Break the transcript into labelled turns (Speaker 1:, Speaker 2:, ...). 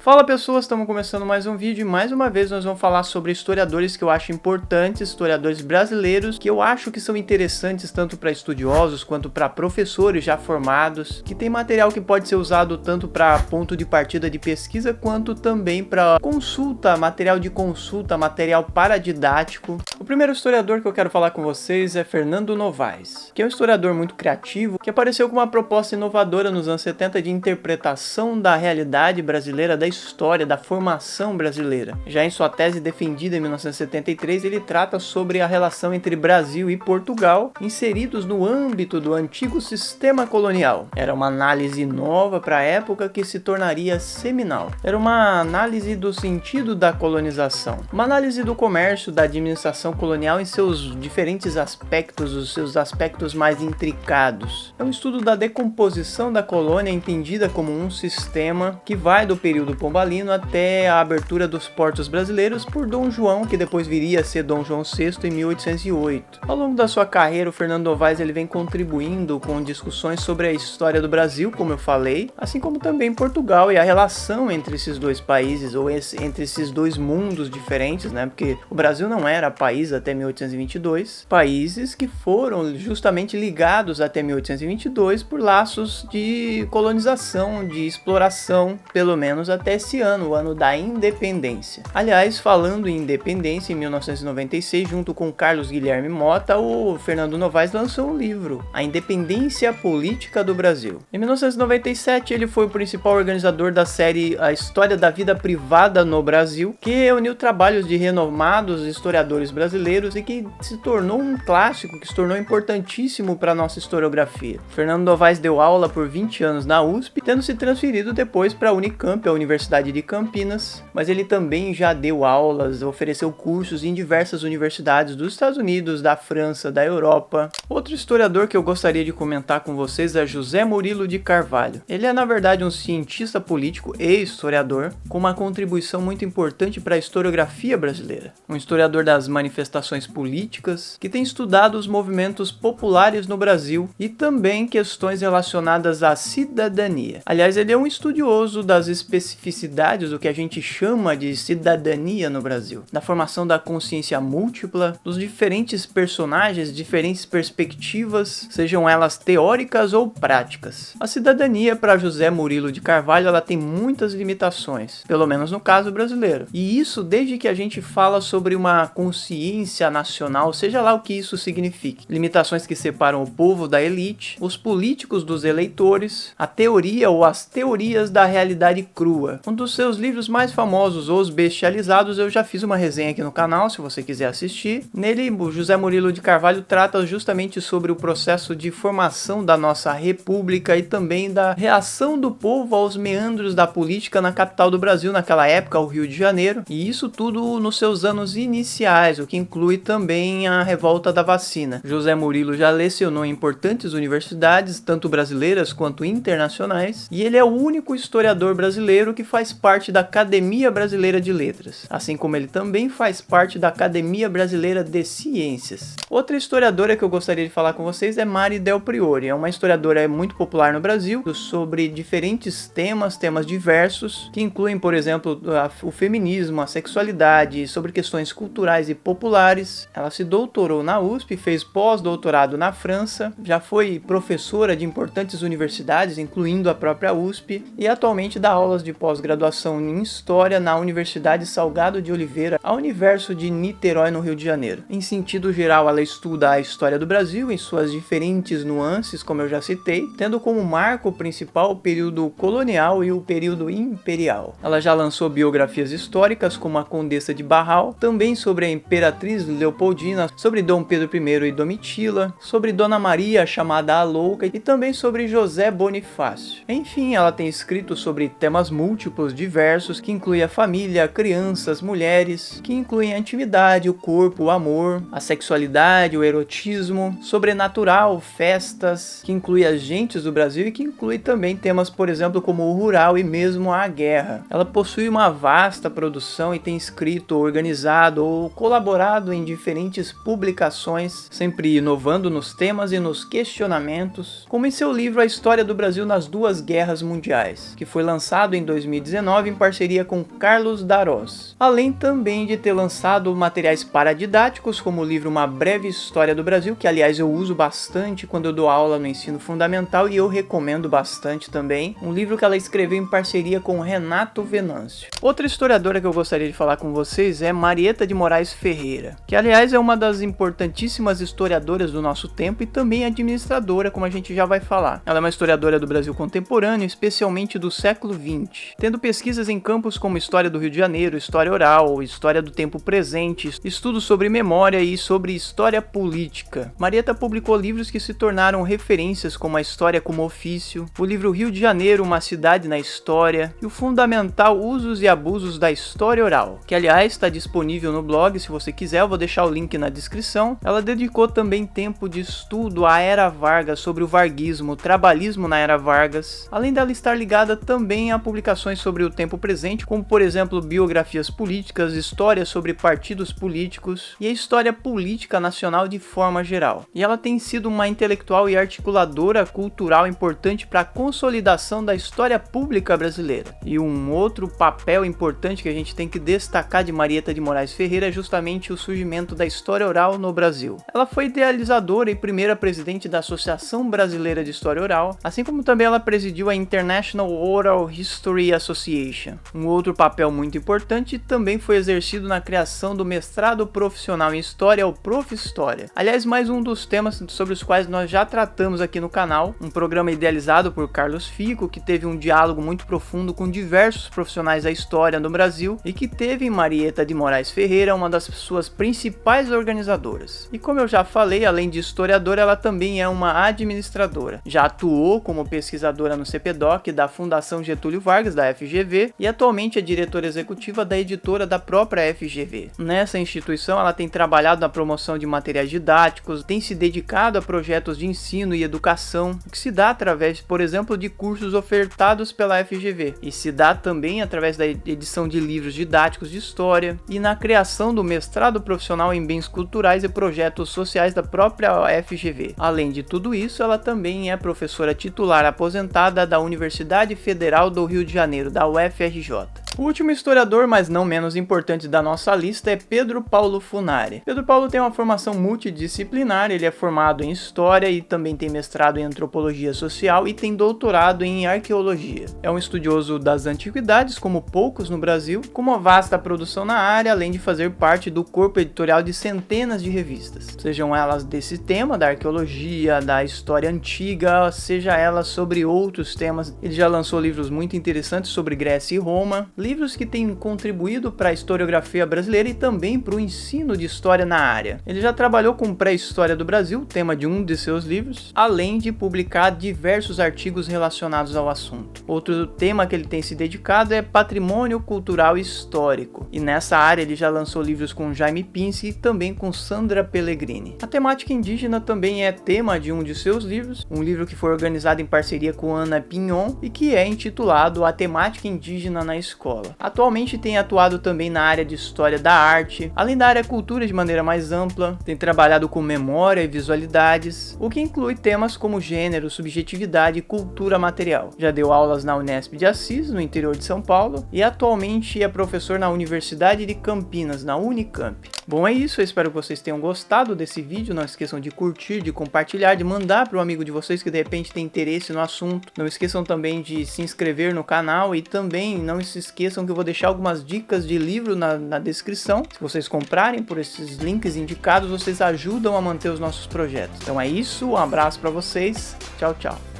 Speaker 1: Fala pessoas, estamos começando mais um vídeo e mais uma vez nós vamos falar sobre historiadores que eu acho importantes, historiadores brasileiros que eu acho que são interessantes tanto para estudiosos quanto para professores já formados, que tem material que pode ser usado tanto para ponto de partida de pesquisa quanto também para consulta, material de consulta, material paradidático. O primeiro historiador que eu quero falar com vocês é Fernando Novaes, que é um historiador muito criativo, que apareceu com uma proposta inovadora nos anos 70 de interpretação da realidade brasileira, da história, da formação brasileira. Já em sua tese defendida em 1973, ele trata sobre a relação entre Brasil e Portugal, inseridos no âmbito do antigo sistema colonial. Era uma análise nova para a época que se tornaria seminal. Era uma análise do sentido da colonização, uma análise do comércio, da administração colonial em seus diferentes aspectos, os seus aspectos mais intricados. É um estudo da decomposição da colônia entendida como um sistema que vai do período pombalino até a abertura dos portos brasileiros por Dom João, que depois viria a ser Dom João VI em 1808. Ao longo da sua carreira, o Fernando Novaes ele vem contribuindo com discussões sobre a história do Brasil, como eu falei, assim como também Portugal e a relação entre esses dois países, ou entre esses dois mundos diferentes, né? Porque o Brasil não era país até 1822, países que foram justamente ligados até 1822 por laços de colonização, de exploração, pelo menos até esse ano, o ano da independência. Aliás, falando em independência, em 1996, junto com Carlos Guilherme Mota, o Fernando Novaes lançou um livro, A Independência Política do Brasil. Em 1997, ele foi o principal organizador da série A História da Vida Privada no Brasil, que reuniu trabalhos de renomados historiadores brasileiros e que se tornou um clássico, que se tornou importantíssimo para a nossa historiografia. Fernando Novaes deu aula por 20 anos na USP, tendo se transferido depois para a Unicamp, a Universidade de Campinas, mas ele também já deu aulas, ofereceu cursos em diversas universidades dos Estados Unidos, da França, da Europa. Outro historiador que eu gostaria de comentar com vocês é José Murilo de Carvalho. Ele é, na verdade, um cientista político e historiador, com uma contribuição muito importante para a historiografia brasileira. Um historiador das manifestações políticas, que tem estudado os movimentos populares no Brasil e também questões relacionadas à cidadania. Aliás, ele é um estudioso das especificidades do que a gente chama de cidadania no Brasil, da formação da consciência múltipla, dos diferentes personagens, diferentes perspectivas, sejam elas teóricas ou práticas. A cidadania, para José Murilo de Carvalho, ela tem muitas limitações, pelo menos no caso brasileiro. E isso desde que a gente fala sobre uma consciência nacional, seja lá o que isso signifique. Limitações que separam o povo da elite, os políticos dos eleitores, a teoria ou as teorias da realidade crua. Um dos seus livros mais famosos, Os Bestializados, eu já fiz uma resenha aqui no canal, se você quiser assistir. Nele, o José Murilo de Carvalho trata justamente sobre o processo de formação da nossa república e também da reação do povo aos meandros da política na capital do Brasil naquela época, o Rio de Janeiro, e isso tudo nos seus anos iniciais, o que inclui também a revolta da vacina. José Murilo já lecionou em importantes universidades, tanto brasileiras quanto internacionais, e ele é o único historiador brasileiro que faz parte da Academia Brasileira de Letras, assim como ele também faz parte da Academia Brasileira de Ciências. Outra historiadora que eu gostaria de falar com vocês é Mari Del Priore, é uma historiadora muito popular no Brasil, sobre diferentes temas diversos, que incluem, por exemplo, o feminismo, a sexualidade, sobre questões culturais e populares. Ela se doutorou na USP, fez pós-doutorado na França, já foi professora de importantes universidades, incluindo a própria USP, e atualmente dá aulas de pós-graduação em História na Universidade Salgado de Oliveira, a Universo de Niterói, no Rio de Janeiro. Em sentido geral, ela estuda a história do Brasil em suas diferentes nuances, como eu já citei, tendo como marco principal o período colonial e o período imperial. Ela já lançou biografias históricas, como a Condessa de Barral, também sobre a Imperatriz Leopoldina, sobre Dom Pedro I e Domitila, sobre Dona Maria, chamada a Louca, e também sobre José Bonifácio. Enfim, ela tem escrito sobre temas múltiplos, diversos, que incluem a família, crianças, mulheres, que incluem a intimidade, o corpo, o amor, a sexualidade, o erotismo, sobrenatural, festas, que inclui as gentes do Brasil e que inclui também temas, por exemplo, como o rural e mesmo a guerra. Ela possui uma vasta produção e tem escrito, organizado ou colaborado em diferentes publicações, sempre inovando nos temas e nos questionamentos, como em seu livro A História do Brasil nas Duas Guerras Mundiais, que foi lançado em 2000 2019 em parceria com Carlos Darós. Além também de ter lançado materiais paradidáticos, como o livro Uma Breve História do Brasil, que aliás eu uso bastante quando eu dou aula no ensino fundamental e eu recomendo bastante também. Um livro que ela escreveu em parceria com Renato Venâncio. Outra historiadora que eu gostaria de falar com vocês é Marieta de Moraes Ferreira, que aliás é uma das importantíssimas historiadoras do nosso tempo e também administradora, como a gente já vai falar. Ela é uma historiadora do Brasil contemporâneo, especialmente do século XX, tendo pesquisas em campos como história do Rio de Janeiro, história oral, história do tempo presente, estudos sobre memória e sobre história política. Marieta publicou livros que se tornaram referências como A História como Ofício, o livro Rio de Janeiro, uma cidade na história e o fundamental Usos e Abusos da História Oral, que aliás está disponível no blog, se você quiser, eu vou deixar o link na descrição. Ela dedicou também tempo de estudo à Era Vargas, sobre o varguismo, o trabalhismo na Era Vargas, além dela estar ligada também a publicações sobre o tempo presente, como por exemplo biografias políticas, histórias sobre partidos políticos e a história política nacional de forma geral. E ela tem sido uma intelectual e articuladora cultural importante para a consolidação da história pública brasileira. E um outro papel importante que a gente tem que destacar de Marieta de Moraes Ferreira é justamente o surgimento da história oral no Brasil. Ela foi idealizadora e primeira presidente da Associação Brasileira de História Oral, assim como também ela presidiu a International Oral History Association. Um outro papel muito importante também foi exercido na criação do mestrado profissional em História, o Prof. História. Aliás, mais um dos temas sobre os quais nós já tratamos aqui no canal, um programa idealizado por Carlos Fico, que teve um diálogo muito profundo com diversos profissionais da história no Brasil e que teve em Marieta de Moraes Ferreira uma das suas principais organizadoras. E como eu já falei, além de historiadora, ela também é uma administradora. Já atuou como pesquisadora no CPDOC da Fundação Getúlio Vargas, da FGV, e atualmente é diretora executiva da editora da própria FGV. Nessa instituição, ela tem trabalhado na promoção de materiais didáticos, tem se dedicado a projetos de ensino e educação, o que se dá através, por exemplo, de cursos ofertados pela FGV, e se dá também através da edição de livros didáticos de história e na criação do mestrado profissional em bens culturais e projetos sociais da própria FGV. Além de tudo isso, ela também é professora titular aposentada da Universidade Federal do Rio de Janeiro, da UFRJ. O último historiador, mas não menos importante da nossa lista, é Pedro Paulo Funari. Pedro Paulo tem uma formação multidisciplinar, ele é formado em História e também tem mestrado em Antropologia Social e tem doutorado em Arqueologia. É um estudioso das antiguidades, como poucos no Brasil, com uma vasta produção na área, além de fazer parte do corpo editorial de centenas de revistas, sejam elas desse tema, da arqueologia, da história antiga, seja elas sobre outros temas. Ele já lançou livros muito interessantes sobre Grécia e Roma, livros que têm contribuído para a historiografia brasileira e também para o ensino de história na área. Ele já trabalhou com pré-história do Brasil, tema de um de seus livros, além de publicar diversos artigos relacionados ao assunto. Outro tema que ele tem se dedicado é patrimônio cultural histórico, e nessa área ele já lançou livros com Jaime Pinsky e também com Sandra Pellegrini. A temática indígena também é tema de um de seus livros, um livro que foi organizado em parceria com Ana Pinhon e que é intitulado A Temática Indígena na Escola. Atualmente tem atuado também na área de história da arte, além da área cultura de maneira mais ampla, tem trabalhado com memória e visualidades, o que inclui temas como gênero, subjetividade e cultura material. Já deu aulas na Unesp de Assis, no interior de São Paulo, e atualmente é professor na Universidade de Campinas, na Unicamp. Bom, é isso, eu espero que vocês tenham gostado desse vídeo, não esqueçam de curtir, de compartilhar, de mandar para um amigo de vocês que de repente tem interesse no assunto. Não esqueçam também de se inscrever no canal e também não se esqueçam que eu vou deixar algumas dicas de livro na descrição. Se vocês comprarem por esses links indicados, vocês ajudam a manter os nossos projetos. Então é isso, um abraço para vocês, tchau, tchau.